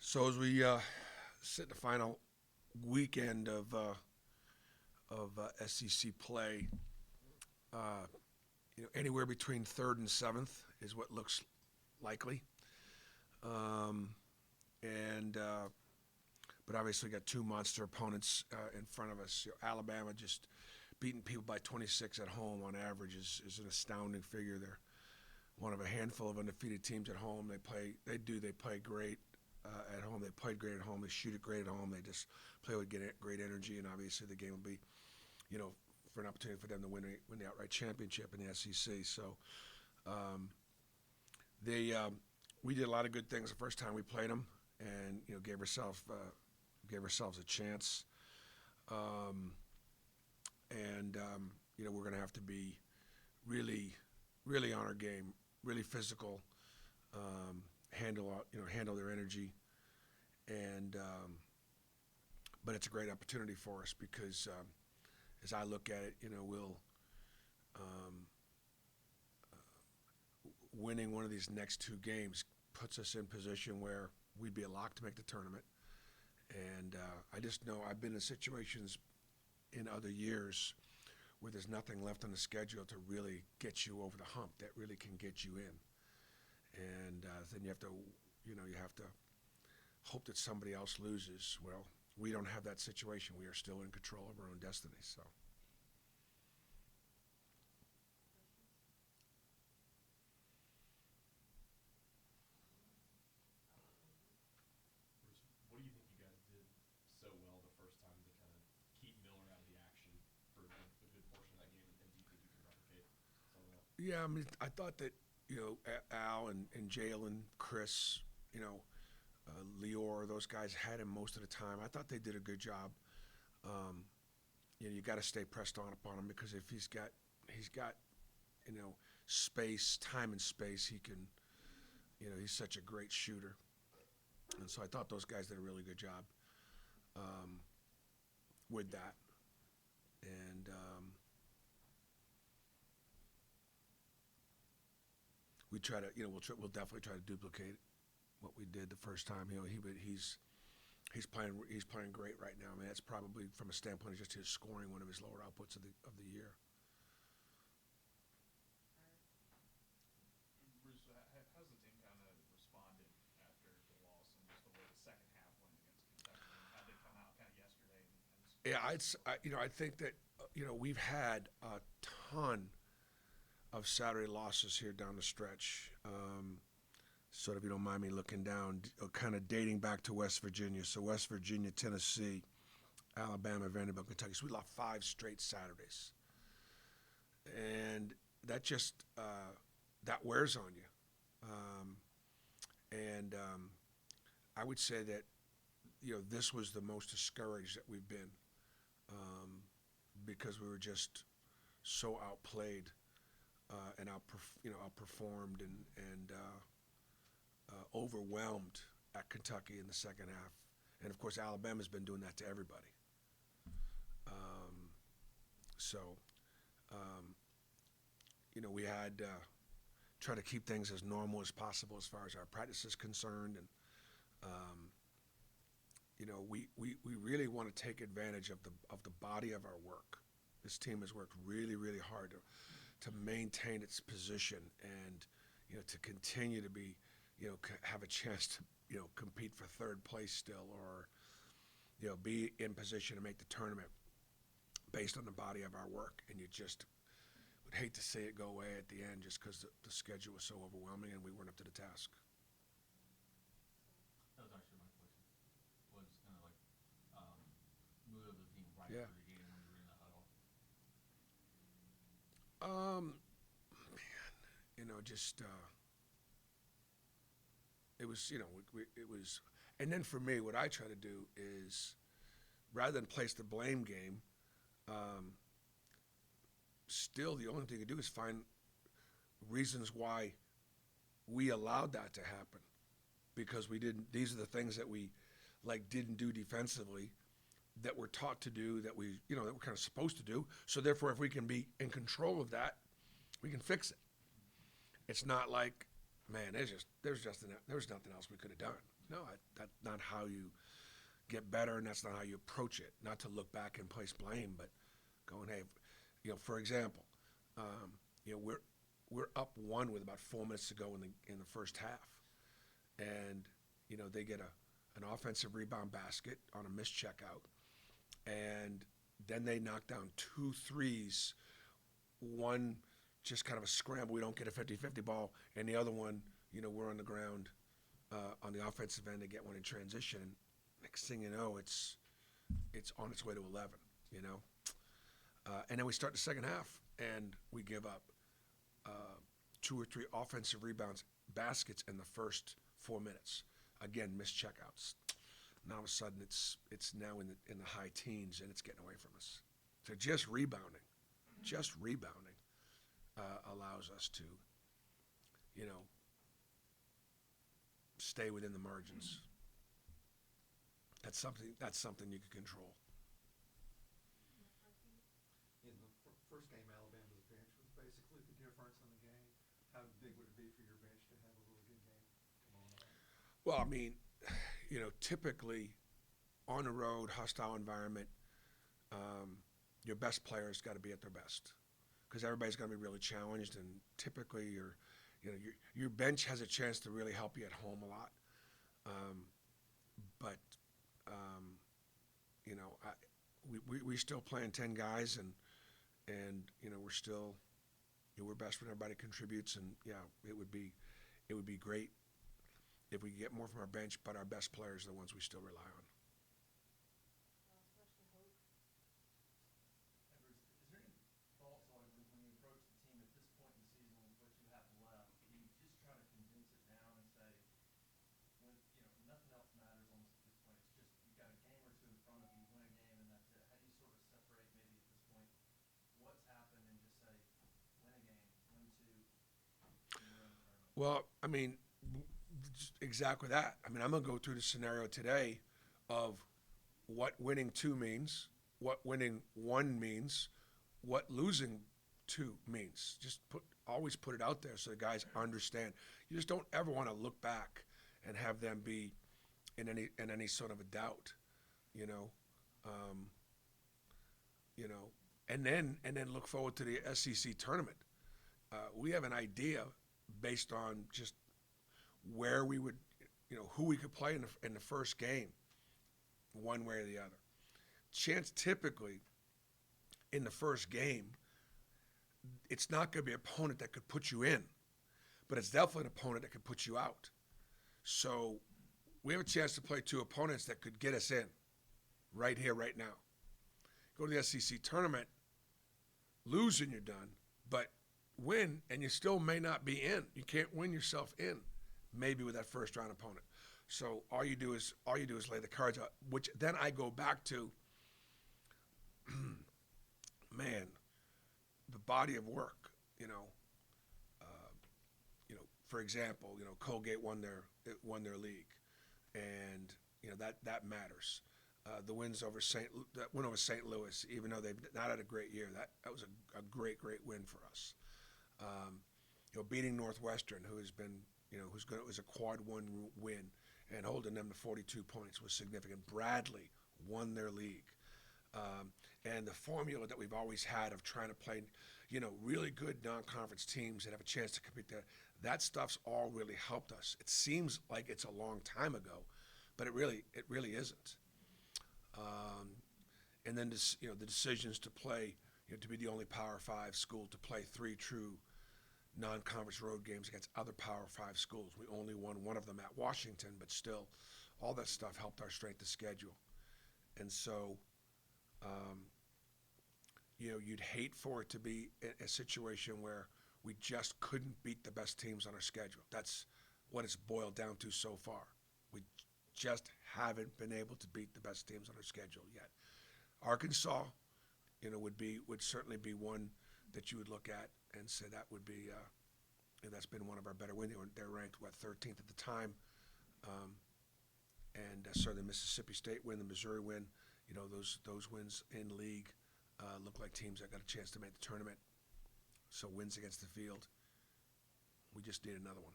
So as we sit in the final weekend of SEC play, uh, anywhere between third and seventh is what looks likely. Um, and But obviously, we got two monster opponents in front of us. Alabama just beating people by 26 at home on average is an astounding figure. They're one of a handful of undefeated teams at home. They play great at home. They played great at home. They shoot it great at home. They just play with great energy, and obviously the game will be, you know, for an opportunity for them to win the outright championship in the SEC. So um, they we did a lot of good things the first time we played them, and gave ourselves a chance. Um, and we're going to have to be really, really on our game, really physical, handle their energy, and but it's a great opportunity for us because as I look at it, we'll um, winning one of these next two games puts us in position where we'd be a lock to make the tournament. And I just know I've been in situations in other years where there's nothing left on the schedule to really get you over the hump that really can get you in. And then you have to hope that somebody else loses. Well, we don't have that situation. We are still in control of our own destiny. So. Bruce, what do you think you guys did so well the first time to kind of keep Miller out of the action for a good portion of that game, and do you think you can replicate some of that? Yeah, I mean, I thought that Al and Jalen, Chris, Lior, those guys had him most of the time. I thought they did a good job. Um, you got to stay pressed on upon him because if he's got you know space, time and space, he can. He's such a great shooter, and so I thought those guys did a really good job um, with that. And we try to, we'll definitely try to duplicate what we did the first time. He's playing great right now. I mean, that's probably from a standpoint of just his scoring one of his lower outputs of the year. Bruce, how's the team kind of responded after the loss and just the way the second half went against Kentucky? And how they come out kind of yesterday and Yeah, I think that we've had a ton of Saturday losses here down the stretch. Sort of, you don't mind me looking down, kind of dating back to West Virginia. So West Virginia, Tennessee, Alabama, Vanderbilt, Kentucky. So we lost 5 straight Saturdays, and that just that wears on you. Um, and I would say that this was the most discouraged that we've been um, because we were just so outplayed and outperformed and overwhelmed at Kentucky in the second half. And of course, Alabama's been doing that to everybody. Um, so, um, we had try to keep things as normal as possible as far as our practice is concerned, and um, we really want to take advantage of the body of our work. This team has worked really, really hard to maintain its position and to continue to be have a chance to compete for third place still, or be in position to make the tournament based on the body of our work. And you just would hate to see it go away at the end just because the schedule was so overwhelming and we weren't up to the task. That was actually my question. Was kind of like mood of the team right Yeah. after the game when you were in the huddle. Man, just it was it was, and then for me, what I try to do is rather than place the blame game, um, still the only thing to do is find reasons why we allowed that to happen because we didn't. These are the things that we didn't do defensively that we're taught to do that that we're kind of supposed to do. So therefore, if we can be in control of that, we can fix it. It's not like, man, there was nothing else we could have done. No, that's not how you get better, and that's not how you approach it. Not to look back and place blame, but going, hey, for example, we're up one with about 4 minutes to go in the first half, and they get an offensive rebound basket on a missed checkout, and then they knock down two threes, one just kind of a scramble, we don't get a 50-50 ball, and the other one, we're on the ground on the offensive end to get one in transition. Next thing you know, it's on its way to 11, and then we start the second half, and we give up 2 or 3 offensive rebounds, baskets in the first 4 minutes. Again, missed checkouts. Now all of a sudden, it's now in the high teens, and it's getting away from us. So just rebounding allows us to, stay within the margins. That's something you can control. In the first game, Alabama's bench was basically the difference in the game. How big would it be for your bench to have a really good game tomorrow night? Well, I mean, typically on the road, hostile environment, your best players got to be at their best because everybody's going to be really challenged, and typically your bench has a chance to really help you at home a lot. But we still playing 10 guys, and we're still we're best when everybody contributes, and it would be great if we could get more from our bench, but our best players are the ones we still rely on. Edwards, is there any thoughts on when you approach the team at this point in the season with what you have left? Do you just try to condense it down and say, when nothing else matters almost at this point? It's just you've got a game or two in front of you, win a game, and that's it. How do you sort of separate maybe at this point what's happened and just say, win a game, win 2, and you're in the tournament? Well, I mean, exactly that. I mean, I'm going to go through the scenario today of what winning 2 means, what winning 1 means, what losing 2 means. Just always put it out there so the guys understand. You just don't ever want to look back and have them be in any sort of a doubt, and then look forward to the SEC tournament. We have an idea based on just where we would, who we could play in the first game, one way or the other. Chance typically in the first game, it's not going to be an opponent that could put you in, but it's definitely an opponent that could put you out. So we have a chance to play 2 opponents that could get us in right here, right now. Go to the SEC tournament, lose and you're done, but win and you still may not be in. You can't win yourself in, maybe with that first round opponent. So all you do is lay the cards out, which then I go back to, man, the body of work. For example, Colgate won their league, and that matters. The win over St. Louis, even though they've not had a great year, that was a great win for us. Beating Northwestern, who has been it was a quad 1 win, and holding them to 42 points was significant. Bradley won their league. And the formula that we've always had of trying to play, really good non-conference teams that have a chance to compete there, that stuff's all really helped us. It seems like it's a long time ago, but it really isn't. And then the decisions to play, to be the only Power 5 school to play 3 true non-conference road games against other Power 5 schools. We only won one of them at Washington, but still, all that stuff helped our strength of schedule. And so, you'd hate for it to be a situation where we just couldn't beat the best teams on our schedule. That's what it's boiled down to so far. We just haven't been able to beat the best teams on our schedule yet. Arkansas, would certainly be one that you would look at and say that would be, that's been one of our better wins. They're ranked 13th at the time, and certainly Mississippi State win, the Missouri win. Those wins in league look like teams that got a chance to make the tournament. So wins against the field. We just need another one.